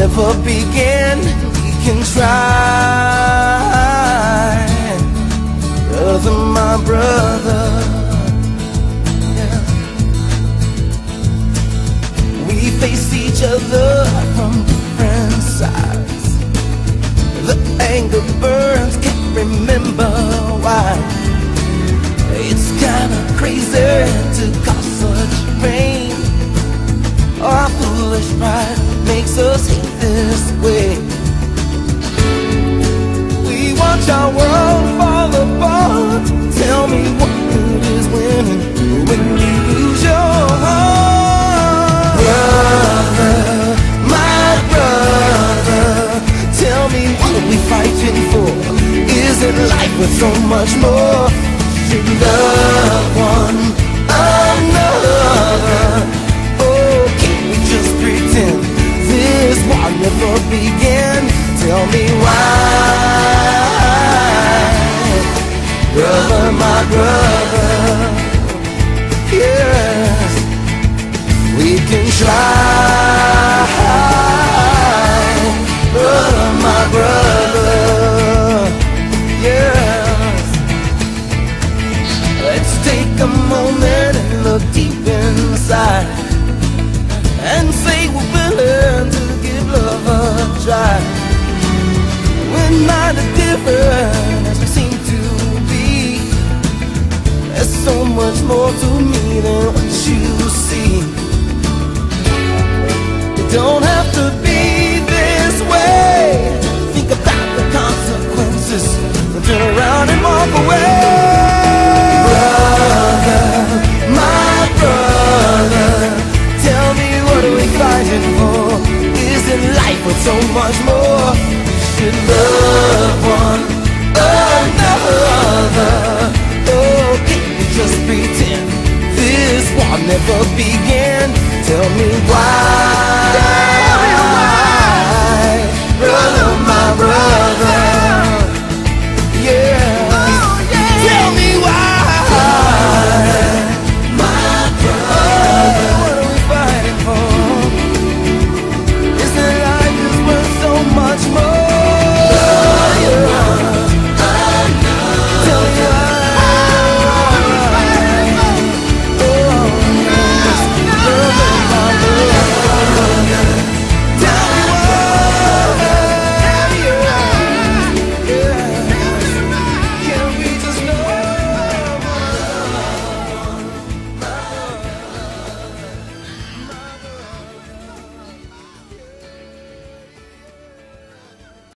never began. We can try, brother, my brother. Yeah. We face each other from different sides. The anger burns, can't remember why. It's kinda crazy to cause such pain. Our foolish pride makes us hate this way. We watch our world fall apart. Tell me what good is winning when you lose your heart. Brother, my brother, tell me what are we fighting for? Isn't life worth so much more? Should love one another? Oh, can't we just pretend this war never began? Tell me why, brother, my brother. Yes, we can try, brother, my brother. Yes, let's take a moment and look deep inside and say we're willing to give love a try. We're not as different as we seem to be. There's so much more to me than what you see. You don't have to be this way. Think about the consequences, turn around and walk away. Brother, my brother, tell me what are we fighting for? Isn't life worth so much more?